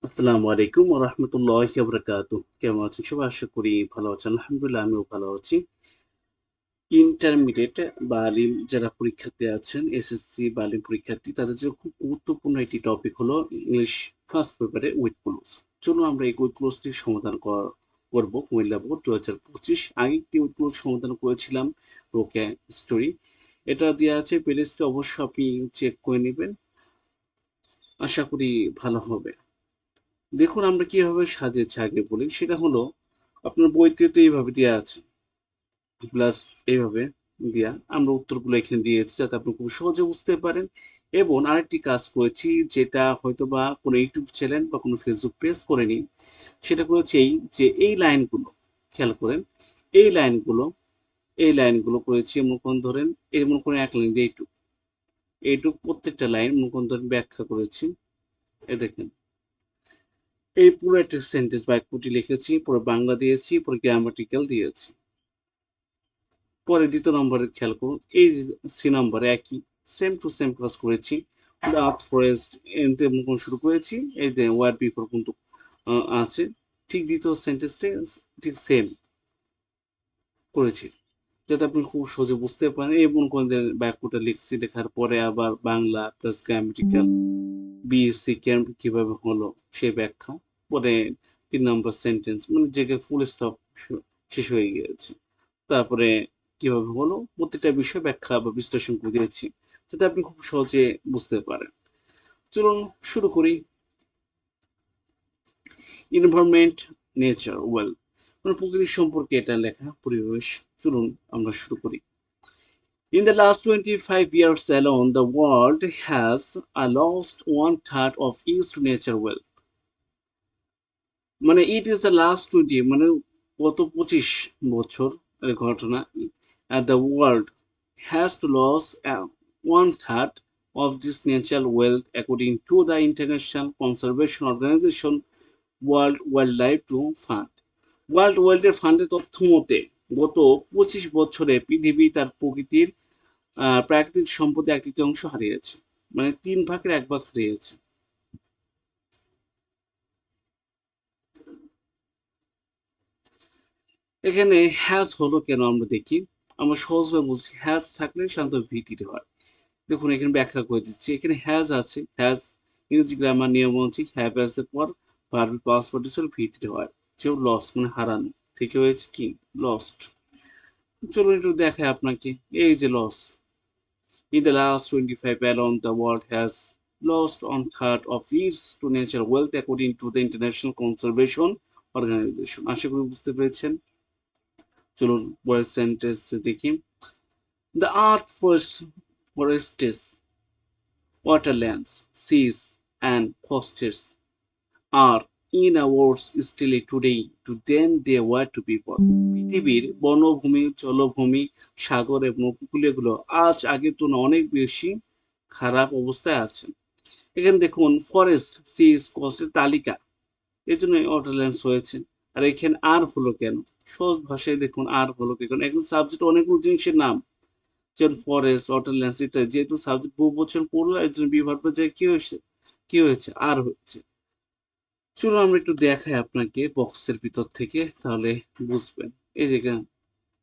আসসালামু আলাইকুম ওয়া রাহমাতুল্লাহি ওয়া বারাকাতুহু। কেমন আছেন সবাই? আশা করি ভালো আছেন। আলহামদুলিল্লাহ আমিও ভালো আছি। ইন্টারমিডিয়েট বা আলিম যারা পরীক্ষার্থী আছেন, এসএসসি বা আলিম পরীক্ষার্থী তাদের জন্য খুব গুরুত্বপূর্ণ একটি টপিক হলো ইংলিশ ফার্স্ট পেপারে উইথ ক্লুজ। চলুন আমরা এই উইথ ক্লুজটির সমাধান করব কুমিল্লা বোর্ড 2025। আগে একটি উইথ ক্লুজ সমাধান করেছিলাম রোকেয়া স্টোরি। এটা দেওয়া আছে প্লেলিস্টে, অবশ্যই আপনি চেক করে নেবেন। আশা করি ভালো হবে। দেখুন আমরা কিভাবে সাজিয়েছি আগে বলি, সেটা হলো আপনার বইতে তো এইভাবে দেওয়া আছে, প্লাস এইভাবে দেয়া আমরা উত্তরগুলো এখানে দিয়েছি যাতে আপনি খুব সহজে বুঝতে পারেন। এবং আরেকটি কাজ করেছি, যেটা হয়তো বা কোনো ইউটিউব চ্যানেল বা কোনো ফেসবুক পেজ করেনি, সেটা করেছি এই যে এই লাইনগুলো খেয়াল করেন। এই লাইনগুলো এই লাইনগুলো করেছি মনে করেন, ধরেন এই মনে করেন এক লাইন দিয়ে এইটুকু এইটুকু প্রত্যেকটা লাইন মনে করেন ধরেন ব্যাখ্যা করেছি। এ দেখেন, এই পুরো একটা সেন্টেন্স বা বাক্যটি লিখেছি, পুরো বাংলা দিয়েছি, পুরো গ্রামাটিক্যাল দিয়েছি। পরে দ্বিতীয় নম্বরে খেয়াল করুন, এই সি নম্বরে একই সেম টু সেম কাজ করেছি। আর্ট ফরেস্ট এনতে শুরু করেছি, এই যে ওয়ার্ড বিফোর কিন্তু আছে, ঠিক দ্বিতীয় সেন্টেন্সটা ঠিক সেম করেছি যাতে আপনি খুব সহজে বুঝতে পারেন। এই মনে করেন যে বাক্যটা লিখছি, লেখার পরে আবার Bangla plus grammatical BSc camp কিভাবে হলো সেই ব্যাখ্যা। পরে 3 নম্বর সেন্টেন্স মানে জায়গায় ফুল স্টপ শেষ হয়ে গিয়েছে। তারপরে কিভাবে হলো প্রত্যেকটা বিষয় ব্যাখ্যা বা বিশ্লেষণ করে দিয়েছি যাতে আপনি খুব সহজে বুঝতে পারেন। চলুন শুরু করি। এনভায়রনমেন্ট, নেচার, ওয়েলথ মানে প্রকৃতি সম্পর্কে এটা লেখা, পরিবেশ। চলুন আমরা শুরু করি। In the last 25 years alone, the world has lost one third of its nature wealth. মানে ইট ইজ দ্য লাস্ট 20 মানে গত 25 বছর এর ঘটনা। The world has to lose one third of this natural wealth according to the international conservation organisation world wildlife to fund. World ওয়াইল্ডের ফান্ডের তথ্য মতে গত 25 বছরে পৃথিবী তার প্রকৃতির প্রাকৃতিক সম্পদে 1/3 হারিয়েছে, মানে 3 ভাগের 1 ভাগ হারিয়েছে। এখানে হ্যাজ হলো কেন আমরা দেখি। আমরা সহজভাবে বলছি, হ্যাজ থাকলে সাধারণত ভিটিতে হয়। দেখুন এখানে ব্যাখ্যা করে দিচ্ছি। এখানে হ্যাজ আছে, হ্যাজ ইংরেজি গ্রামার নিয়ম হচ্ছে হ্যাভ অ্যাজ এর পর ভার্ব পাস্ট পার্টিসিপল ভিটিতে হয়। যেও লস মানে হারানো থেকে হয়েছে কি লস্ট। চলুন একটু দেখায় আপনাকে। এই যে loss, in the last 25 alone the world has lost one third of its to natural wealth according to the International Conservation Organization. আশা করি বুঝতে পেরেছেন। চলুন পরের সেন্টেন্স দেখি। The earth forests, waterlands, seas, and coasts are, in our words, still today to them they were to people. পৃথিবীর বনভূমি, জলভূমি, সাগর এবং উপকূলীয়গুলো আজ আগের তুলনায় অনেক বেশি খারাপ অবস্থায় আছে। এখানে দেখুন ফরেস্ট, সিজ, কস্টের তালিকা, এর জন্য ওয়াটারল্যান্ডস হয়েছে। আর এখানে আর হলো কেন? সহজ ভাষায় দেখুন আর হলো কেন, এখন সাবজেক্ট অনেকগুলো জিনিসের নাম, যেমন ফরেস্ট, ওয়াটারল্যান্ডস ইত্যাদি, যেহেতু সাবজেক্ট বহু বছর পড়লো এর জন্য বিভাগ পর্যায়ে কি হয়েছে আর হয়েছে। চলুন আমরা একটু দেখাই আপনাকে বক্সের ভিতর থেকে, তাহলে বুঝবেন। এই যে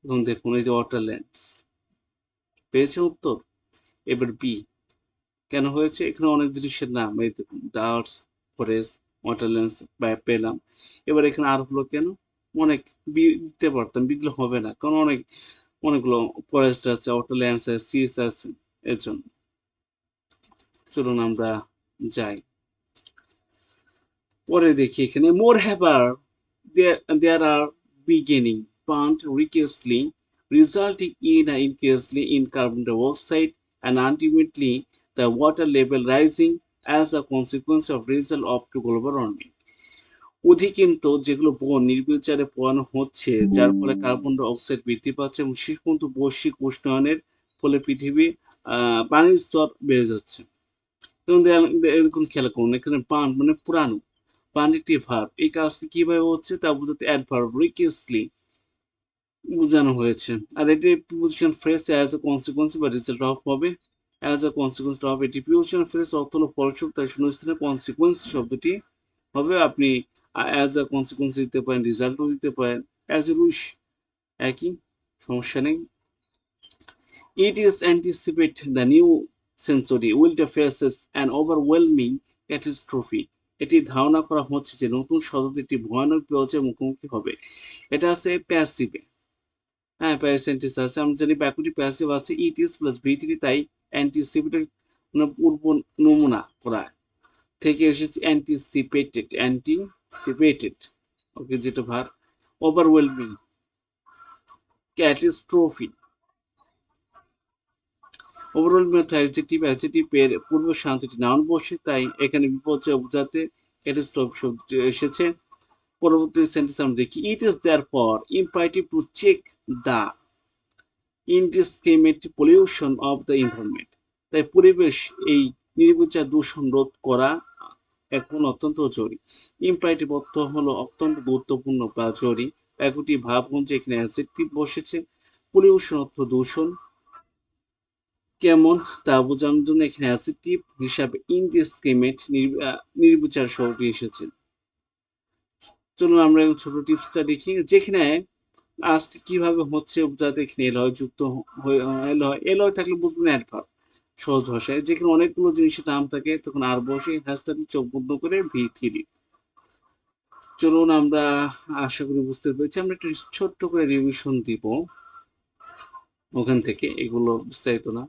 এখন দেখুন, এই যে ওয়াটারল্যান্ডস পেয়েছে উত্তর। এবার বি কেন হয়েছে, এখানে অনেক জিনিসের নাম, এই দেখুন দার্স, ফরেস্ট, ওয়াটারল্যান্ডস পেলাম। এবার এখানে আর হলো কেন, অনেক দিতে পারতাম, দিলে হবে না কারণ অনেকগুলো ফরেস্ট আছে, ওয়াটারল্যান্ডস আছে, সিস আছে, এর জন্য। চলুন আমরা যাই পরে দেখি। এখানে moreover there are beginning plant recklessly, resulting in an increasely in carbon dioxide and ultimately the water level rising as a consequence of result of to global warming. অধিকন্তু যেগুলো বন নির্বিচারে পোড়ানো হচ্ছে, যার ফলে কার্বন ডাই অক্সাইড বৃদ্ধি পাচ্ছে এবং শেষ পর্যন্ত বৈশ্বিক উষ্ণায়নের ফলে পৃথিবী পানির স্তর বেড়ে যাচ্ছে। এবং এরকম খেয়াল করুন, এখানে পান মানে পুরানো, পানিটি ভার্ব, এই কাজটি কিভাবে হচ্ছে তা বোঝাতে অ্যাডভার্ব রিকেসলি বোঝানো হয়েছে। আর এটি preposition phrase as a consequence বা রিজাল্ট অফ হবে। অ্যাজ এ কনসিকোয়েন্স অফ, এটি প্রিপোজিশন ফ্রেজ অর্থ হলো ফলস্বরূপ, তাই শূন্যস্থানে কনসিকোয়েন্স শব্দটি হবে। আপনি অ্যাজ আ কনসিকুয়েন্স দিতে পারেন, রেজাল্টও দিতে পারেন, অ্যাজ ইউ উইশ, একই, সমস্যা নেই। It is anticipate the new century will faces an overwhelming catastrophe. এটি ধারণা করা হচ্ছে যে নতুন শতাব্দী একটি ভয়ানক বিপর্যয়ের মুখোমুখি হবে। এটা আছে প্যাসিভে। হ্যাঁ, প্যাসেন্টিস আছে, আমরা জানি ব্যাকুটি প্যাসিভ আছে, it is plus V three, তাই অ্যান্টিসিপেটেড মানে পূর্ব নমুনা করা থেকে এসেছে অ্যান্টিসিপেটেড, ওকে, যেটা ভার। Overwhelming, catastrophe, overall method adjective এর পূর্ব শান্তটি নাউন বসে, তাই এখানে বিপর্যয় বোঝাতে ক্যাটাস্ট্রফি শব্দটি এসেছে। পরবর্তী সেন্টেন্স আমরা দেখি, it is therefore imperative to check the indiscriminate pollution of the environment. তাই পরিবেশ এই নির্বিচার দূষণ রোধ করা এখন অত্যন্ত জরুরি। ইম্পারেটিভ অর্থ হলো অত্যন্ত গুরুত্বপূর্ণ বা জরুরি। একটি ভাবগুঞ্জে এখানে অ্যাডজেক্টিভ বসেছে। পলিউশন অর্থ দূষণ, কেমন তা বোঝানোর জন্য এখানে অ্যাডজেক্টিভ হিসাবে ইনডিসক্রিমিনেট নির্বিচার শব্দটি এসেছে। চলুন আমরা ছোট টিপসটা দেখি, যেখানে আজকে কিভাবে হচ্ছে যাতে এখানে এল হয় যুক্ত এল হয় থাকলে বুঝবেন অ্যাডভার্ব। সহজ ভাষায় যেখানে অনেকগুলো জিনিসের নাম থাকে তখন আর বসে হ্যাশট্যাগ চোখ বন্ধ করে ভি থ্রি। চলুন আমরা, আশা করি বুঝতে পেরেছি, আমরা একটু ছোট্ট করে রিভিশন দিব ওখান থেকে, এগুলো বিস্তারিত না।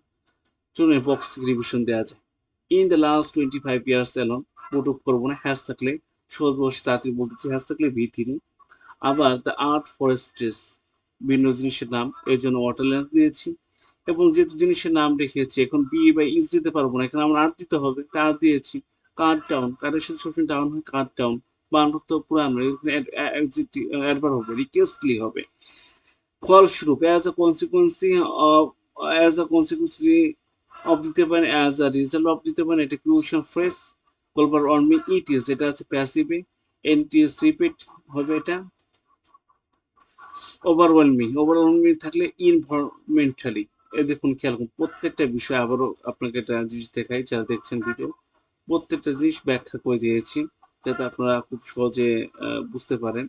চলুন বক্স থেকে রিভিশন দেওয়া যায়। In the last 25 years alone, put করবো না, হ্যাশ থাকলে সহজ বসে তাড়াতাড়ি বলতেছি, হ্যাশ থাকলে ভি থ্রি। আবার দ্য আর্ট ফরেস্ট্রেস, ভিন্ন জিনিসের নাম, এর জন্য ওয়াটারল্যান্ড দিয়েছি। এবং যেহেতু জিনিসের নাম রেখেছি, এখন বি বা ইজ দিতে পারবো না, এখানে আমরা আর্ট দিতে হবে, তার দিয়েছি। কার টাউন, কারের সাথে সবসময় টাউন হয়, কার টাউন। বানান তো পুরানো, অ্যাডভার্ব হবে, রিকোয়েস্টলি হবে। ফলস্বরূপ, অ্যাজ আ কনসিকুয়েন্সলি অফ দিতে পারেন, অ্যাজ আ রেজাল্ট অফ দিতে পারেন, এটা ক্রিয়েশন ফ্রেজ। গল্পার অনমি ইট ইজ, এটা আছে প্যাসিভে, এনটিএস রিপিট হবে এটা। ওভারওয়েলমিং থাকলে ইনভারমেন্টালি। এ দেখুন, খেয়াল করুন প্রত্যেকটা বিষয়, আবারও আপনাকে একটা জিনিস দেখাই, যারা দেখছেন ভিডিও, প্রত্যেকটা জিনিস ব্যাখ্যা করে দিয়েছি যাতে আপনারা খুব সহজে বুঝতে পারেন।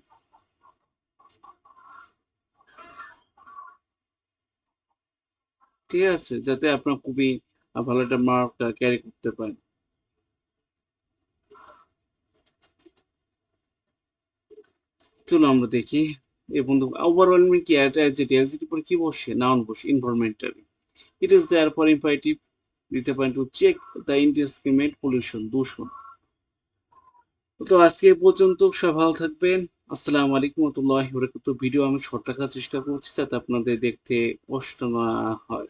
ঠিক আছে, যাতে আপনার খুবই ভালো একটা মার্ক ক্যারি করতে পারেন। চলো আমরা দেখি। এ বন্ধু, ওভারওয়েলমিং কি অ্যাডজেক্টিভ পরে কি বসে, নাউন বসে, environmentally. It is therefore imperative দিতে পারেন to check the indiscriminate pollution, দূষণ। তো আজকে এ পর্যন্ত, সব ভালো থাকবেন। আসসালামু আলাইকুম ওয়া রাহমাতুল্লাহি ওয়া বারাকাতুহু। ভিডিও আমি শর্ট রাখার চেষ্টা করছি যাতে আপনাদের দেখতে কষ্ট না হয়।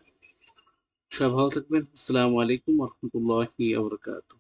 সব ভালো থাকবেন। আসসালামু আলাইকুম ওয়া রাহমাতুল্লাহি ওয়া বারাকাতুহু।